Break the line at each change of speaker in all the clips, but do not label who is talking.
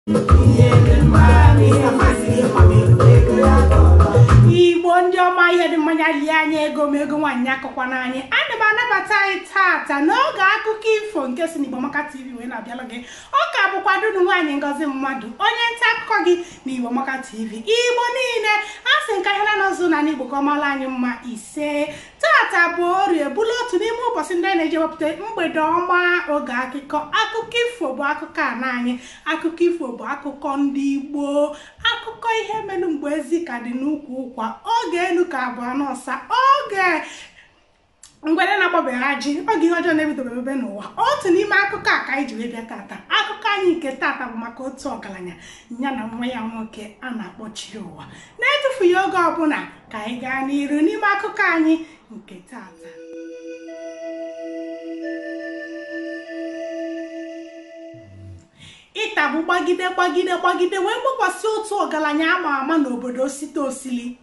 Igbo ndị ọma ihe dị mmanya lie anya ego ma ego nwaanyị akọkwa n'anya. Ana m anabata anyị tata n'oge akụkọ ifo nke si n'Igbo Maka TV wee na-abịala gị. Ọ ka bụkwa Dunu nwaanyị Ngozi Mmadụ, onye nta akụkọ gị n'Igbo Maka TV. Igbo niile asị nke ahịa n'ọzọ na n'Igbo ka ọ mara anyị mma ise. Tata bụ Orie, bụrụ otu n'ime ụbọchị ndị anyị na-eji wepụta mgbede ọma oge akụkọ. Akụkọ ifo bụ akụkọ ana anyị. Akụkọ ifo bụ akụkọ ndị Igbo. Akụkọ ihe melu mgbe ezi ka dị n'ukwu ụkwa. Oge elu ka abụọ n'ọsa. Oge ngwere na-agbabeghị ji. Oge ihe ọjọọ na-ebidobe ebe n'ụwa. Otu n'ime akụkọ a ka anyị ji wee bịa tata. Akụkọ anyị nke tata bụ maka otu ọgaranya ya na nwa ya nwoke a na-akpọ Chiụwa. Na-etufughị oge ọbụla ka anyị gaa n'iru n'ime akụkọ anyị nke tata. Ịtagbu gbagide wee gbakwasị otu ọgaranya ama ama n'obodo Site Osili.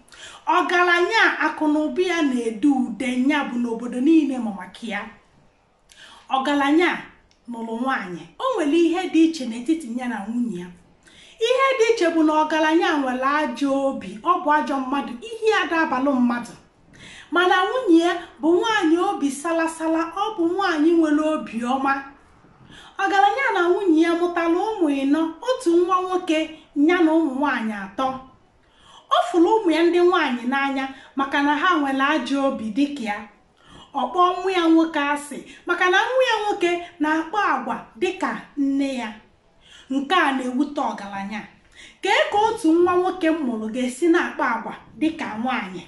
Ọgaranya akụnụba ya na-edu ude ya bụ n'obodo niile ma maka ya. Ọgaranya nụrụ nwaanyị. O nwere ihe dị iche n'etiti ya na nwunye ya. Ihe dị iche bụ na ọgaranya nwere ajọ obi. Ọ bụ ajọ mmadụ, ihe ya dabalụ mmadụ. Mana nwunye ya bụ nwaanyị obi salasala. Ọ bụ nwaanyị nwere obi ọma. Ọgaranya na nwunye ya mụtara ụmụ ịnọ, otu nwa nwoke ya na ụmụ nwaanyị atọ. Ọ fụrụ ụmụ ya ndị nwaanyị n'anya maka na ha nwere ajọ obi dịka ya. Ọ kpọọ nwa ya nwoke asị maka na nwa ya nwoke na-akpa agwa dịka nne ya. Nke a na-ewute ọgaranya. Kee ka otu nwa nwoke mụrụ ga-esi na-akpa agwa dịka nwaanyị.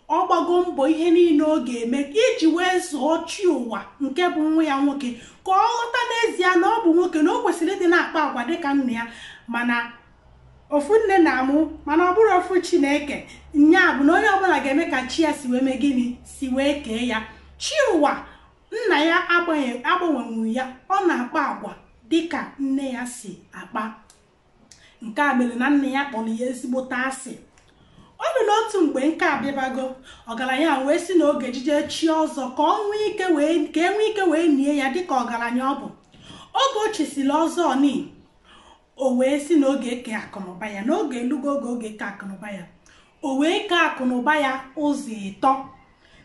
Ọ gbago mbọ ihe niile ọ ga-eme iji wee zụọ Chiụwa nke bụ nwa ya nwoke ka ọ ghọta n'ezie na ọ bụ nwoke na o kwesịrị ịdị na-akpa agwa dịka nna ya, mana ofu nne na-amụ mana ọ bụrụ ofu Chineke. Nya bụ na onye ọbụla ga-eme ka chi ya si wee mee gịnị, si wee kee ya. Chiụwa nna ya agbanwenwu ya, ọ na-akpa agwa dịka nne ya si akpa. Nke a mere na nne ya kpọrọ ya ezigbote asị. Ọ dị n'otu mgbe nke a bịabago, ọgaranya wee si na oge ejije chi ọzọ ka enwee ike wee nie ya dịka ọgaranya ọ bụ. Oge o chisiri ọzọ ni o wee si na oge eke akụnụba ya, n'oge elugo oge eke akụnụba ya, o wee ke akụnụba ya ụzọ ịtọ.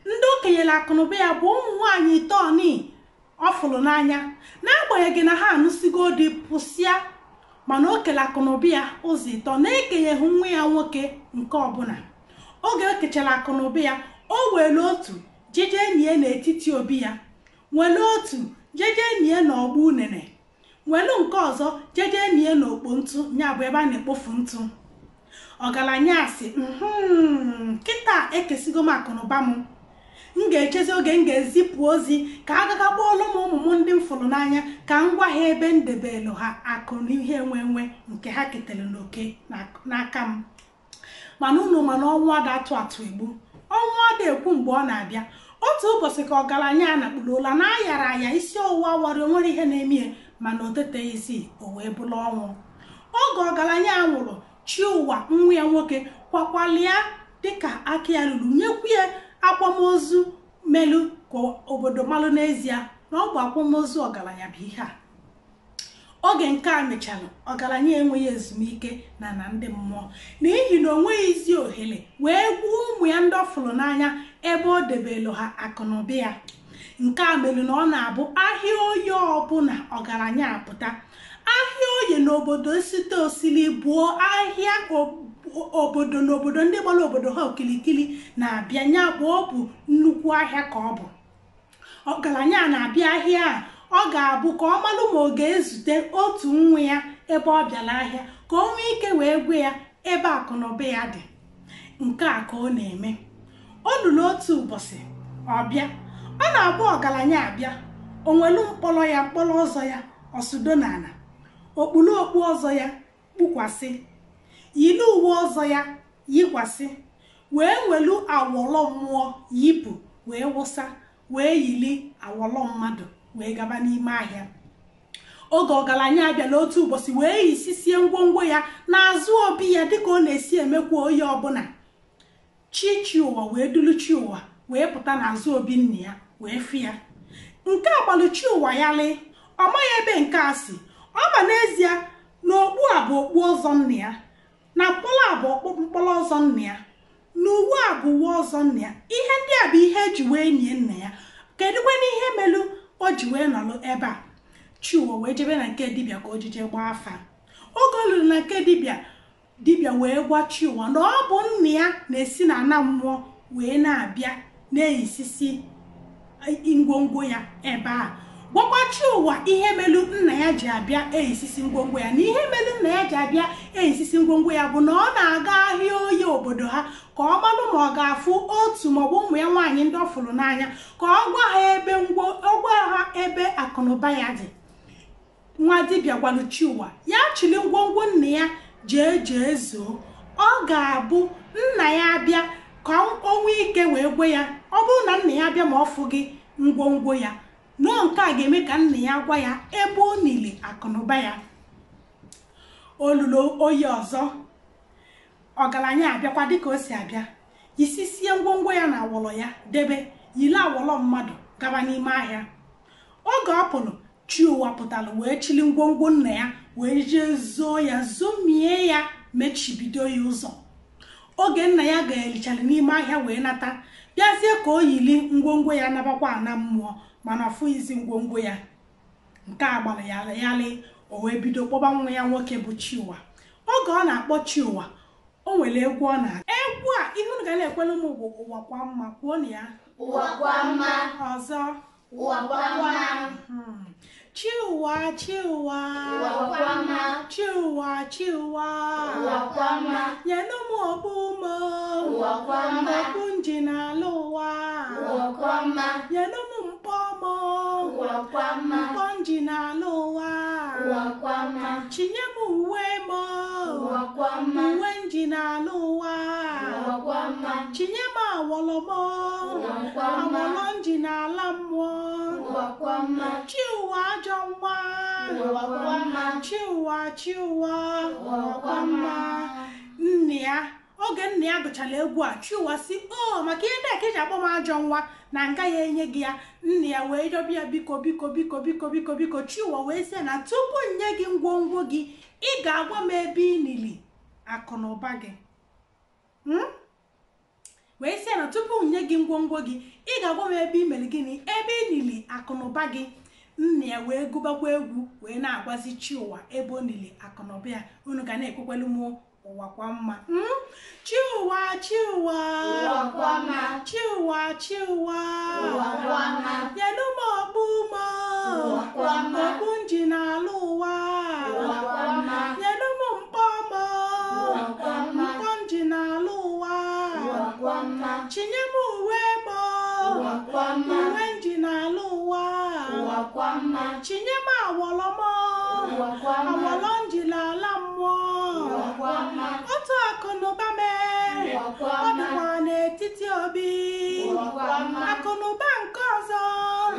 Ndị okenyere akụnụba ya bụ ụmụ nwaanyị ịtọ ni ọ fụrụ n'anya, n'agbanyeghị na ha anụsigo dị pụsịa, mana o kele akụnụba ya ụzọ ịtọ na-ekenyeghị nwa ya nwoke nke ọbụla. Oge o kechara akụnụba ya, o were otu jeje nie n'etiti obi ya, were otu jeje nie n'ọgba unene, were nke ọzọ jeje nie n'okpo ntụ, ya bụ ebe a na-ekpofu ntụ. Ọgaranya asị, kịta ekesigo m akụnụba m ga-echezi oge m ga-ezipụ ozi ka agaga kpọọlụ m ụmụ m ndị m fụrụ n'anya ka m gwa ha ebe m debelu ha akụ na ihe enwe nke ha ketere n'oke n'aka m. Mana unu mana ọnwụ ada atụ egbu, ọnwụ ada ekwu mgbe ọ na-abịa. Otu ụbọchị ka ọgaranya a nakpụrụ ụla na ayara aya isi ọwụwa wara onwere ihe na-eme, mana o teteghịzi o wee bụrụ ọnwụ. Oge ọgaranya a nwụrụ, Chiụwa nwa ya nwoke kwakwalia dịka aka ya ruru, nyekwu ya akwamozu melu ka obodo malụ n'ezie na ọ bụ akwamozu ọgaranya bụ ihe a. Oge nke a mechara, ọgaranya enweghị ezumike na ndị mmụọ n'ihi na o nweghịzi ohere wee gbuo ụmụ ya ndị ọ fụrụ n'anya ebe o debelu ha akụnụba ya. Nke a mere na ọ na-abụ ahịa oye ọbụla ọgaranya apụta. Ahịa oye n'obodo Site Osili bụ ahịa obodo n'obodo ndị gbara obodo ha okilikili na-abịa, nya bụ ọ bụ nnukwu ahịa ka ọ bụ. Ọgaranya na-abịa ahịa a, ọ ga-abụ ka ọ malụ ma ọ ga-ezute otu nwa ya ebe ọ bịara ahịa ka o nwee ike wee gwe ya ebe akụnụba ya dị. Nke a ka ọ na-eme. O lụrụ otu ụbọchị ọbịa, ọ na-abụ ọgaranya abịa, o nwelu mkpọrọ ọzọ ya ọsụdo n'ala, okpuru okpu ọzọ ya kpukwasị, yiri uwe ọzọ ya yikwasị, wee nwelu awọlọ mmụọ yipụ wee wụsa, wee yiri awọlọ mmadụ wee gaba n'ime ahịa. Oge ọgaranya abịala otu ụbọchị wee yisisie ngwongwo ya n'azụ obi ya dịka ọ na-esi emekwa onye ọbụla. Chiụwa wee duru Chiụwa wee pụta n'azụ obi nna ya wee fụ ya. Nke a gbalụ Chiụwa ya lee, ọ maghị ebe nke a si. Ọ ba n'ezie n'okpu okpu ọzọ nna ya, na mkpọrọ a bụ mkpọrọ ọzọ nna ya, na uwe a bụ uwe ọzọ nna ya. Ihe ndị a bụ ihe eji wee nie nna ya. Kedụkwa n'ihe melu o ji wee nọrọ ebe a? Chiụwa wee jebe na nke dibịa ka o jije gbaa afa. Oge o lụrụ na nke dibịa wee gwa Chiụwa na ọ bụ nna ya na-esi na ana mmụọ wee na-abịa na-eyisisi ngwongwo ya ebe a. Gwakwa Chiụwa ihe melu nna ya ji abịa eyisisi ngwongwo ya, na ihe melu nna ya ji abịa eyisisi ngwongwo ya bụ na ọ na-aga ahịa oyi obodo ha ka ọ malụ ma ọ ga-afụ otu maọbụ ụmụ ya nwaanyị ndị ọ fụrụ n'anya, ka ọ gwa ha ebe akụnụba ya dị. Nwa dibịa gwalụ Chiụwa ya chili ngwongwo nna ya jee zoo. Ọ ga-abụ nna ya abịa ka o nwee ike wee gwe ya. Ọ bụrụ na nna ya abịa ma ọ fụghị ngwongwo ya, nọọ nke a ga-eme ka nna ya gwa ya ebe o nili akụnụba ya. Olulo oyi ọzọ, ọgaranya abịakwa dịka o si abịa, yisisie ngwongwo ya na awọlọ ya debe, yile awọlọ mmadụ gaba n'ime ahịa. Oge ọ pụrụ, Chiụwa pụtara wee chili ngwongwo nna ya wee jee zoo ya, zomie ya, mechibido ya ụzọ. Oge nna ya ga-elichara n'ime ahịa wee nata, bịazie ka o yili ngwongwo ya nabakwa ana mmụọ, mana ọfụ izi ngwongwo ya. Nke a gbara ya yalị, o wee bido kpọba nwa ya nwoke bụ Chiụwa. Oge ọ na-akpọ Chiụwa, o nwere egwu ọ na egwu a ihe unu ga na-ekwelu m bụ ụwa kwa mma. Kwuo na ya
ụwa kwa mma.
Ọzọ
ụwa kwa mma.
Chiụwa Chiụwa
ụwa kwa mma.
Chiụwa Chiụwa
ụwa kwa mma.
nyenụ m okpu m,
ụwa kwa mma.
okpu nji n'ala ụwa.
ụwa kwa mma.
nyenụ m mkpọ m,
ụwa kwa mma.
mkpọ nji n'ala ụwa.
ụwa kwa mma.
chinye m uwe m,
ụwa kwa mma.
uwe nji n'ala ụwa.
ụwa kwa mma.
chinye m awọlọ m,
ụwa kwa mma.
awọlọ nji n'ala mmụọ.
ụwa kwa mma.
Chiụwa ajọ nwa,
ụwa kwa mma.
Chiụwa Chiụwa
ụwa kwa mma.
Nne ya, oge nne ya gụchara egwu a, Chiụwa si o maka ihe ndị a ka eji akpọ m ajọ nwa na nga ya enye gị ya. Nne ya wee rịọbịa biko. Chiụwa wee sị na tupu nye gị ngwongwo gị, ị ga-agwa m ebe ị nili akụnụba gị. Wee sị na tupu nye gị ngwongwo gị, ị ga-agwa m ebe ị mere gịnị, ebe ị nili akụnụba gị. Nne ya wee gụbakwa egwu wee na-agwazi Chiụwa ebe o nili akụnụba ya. Unu ga na-ekwekwelu m ụwa kwa mma. Chiụwa Chiụwa
ụwa kwa mma.
Chiụwa Chiụwa
ụwa kwa mma.
nyenụ m okpu m,
ụwa kwa mma.
okpu nji n'ala ụwa.
ụwa kwa mma.
nyenụ m mkpọ m,
ụwa kwa mma.
mkpọ nji n'ala ụwa.
ụwa kwa mma.
chinye m uwe m,
ụwa kwa mma.
uwe nji n'ala ụwa.
ụwa kwa mma.
chinye m awọlọ m,
ụwa kwa mma.
awọlọ nji n'ala mmụọ.
ụwa kwa mma.
otu akụnụba m,
ụwa kwa
ọ
mma.
dịkwa n'etiti obi.
ụwa kwa mma.
akụnụba nke ọzọ,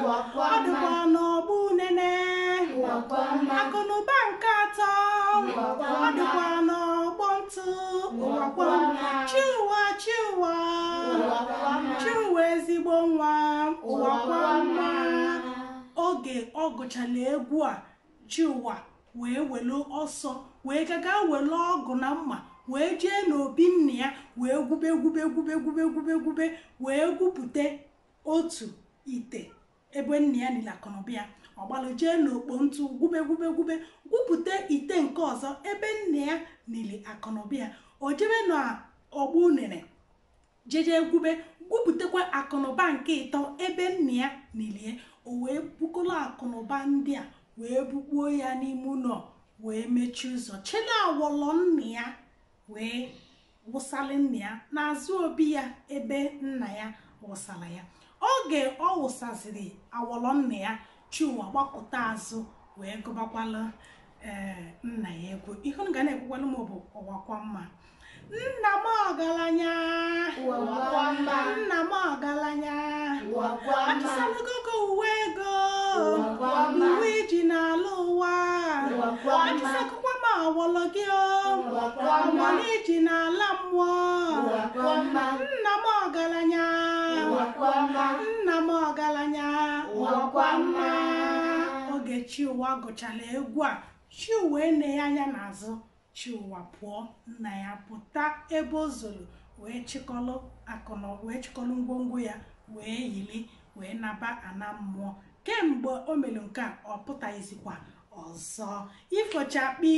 ụwa kwa
ọ
mma.
dịkwa n'ọgbụ nene.
ụwa kwa mma.
akụnụba nke atọ,
ụwa kwa
ọ
mma.
dịkwa n'ọgbọ ntụ.
ụwa kwa mma.
Chiụwa Chiụwa
ụwa kwa mma.
Chiụwa ezigbo nwa, ụwa kwa mma. Oge ọ gụchala egwu a, Chiụwa wee welu ọsọ wee gaga welu ọgụ na mma wee jee n'obi nne ya wee gwube wee gwupụta otu ite ebe nne ya nile akụnụba ya. Ọ gbalụ jee n'okpo ntụ gwupụta ite nke ọzọ ebe nne ya nile akụnụba ya. O jebe na ọgbụ unene jeje gwupụtakwa akụnụba nke ịtọ ebe nne ya nilie. O wee bukọrọ akụnụba ndị a wee bukpuo ya n'ime ụlọ wee mechie ụzọ, chela awọlọ nna ya wee wụsalị nna ya n'azụ obi ya ebe nna ya wụsara ya. Oge ọ wụsaziri awọlọ nna ya, Chiụwa gbakọta azụ wee gụbakwala nna ya egwu. Ihe unu ga na-ekwukwala m bụ ụwa kwa mma. Nna m ọgaranya,
ụwa kwa mma.
nna m ọgaranya,
ụwa kwa mma.
atụsalagogo uwe ego,
ụwa kwa mma.
uwe iji n'ala ụwa.
ụwa kwa mma.
atụsakụkwa m awọlọ gị,
ụwa kwa mma.
awọlọ iji n'ala mmụọ.
ụwa kwa mma.
nna m ọgaranya,
ụwa kwa mma.
nna m ọgaranya,
ụwa kwa mma.
Oge Chiụwa gụchara egwu a, Chiụwa ene ya anya n'azụ, chi ụwa pụọ nna ya pụta ebe o zoro wee chịkọlụ ngwongwo ya wee yili wee naba ana mmụọ. Kemgbe o mere nke a ọ pụtaghịzikwa ọzọ. Ifochakpi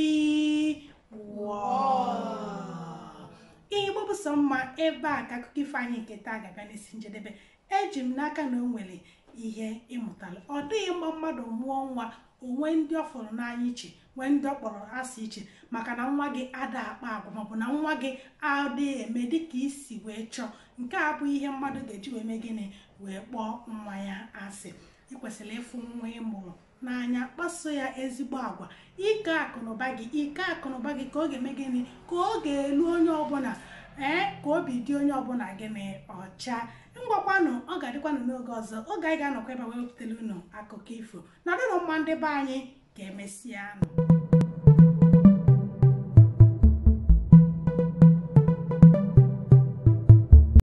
Igbo bụ sọ mma. Ebe a ka akụkọ ifo anyị nke taa ga-abịa n'isi njedebe. Eji m n'aka na o nwere ihe ịmụtala. Ọ dịghị mma mmadụ mụọ nwa onwe ndị ọ fọrọ n'anya iche nwee ndị ọ kpọrọ asị iche maka na nwa gị ada akpa agwa maọbụ na nwa gị adịghị eme dịka isi wee chọọ. Nke a bụ ihe mmadụ ga-eji wee mee gịnị wee kpọọ nwa ya asị. Ị kwesịrị ịfụ nwa ị mụrụ n'anya, kpaso ya ezigbo agwa, ike akụnụba gị ka ọ ga-eme gịnị ka ọ ga-elu onye ọbụla ka obi dị onye ọbụla gịnị ọcha. Ngwakwanụ ọ ga-adịkwanụ n'oge ọzọ, oge anyị ga-anọkwa ebe wee wepụtara unu akụkọ ifo. Nọdụnụ mma ndị be anyị, ka emesịa nụ.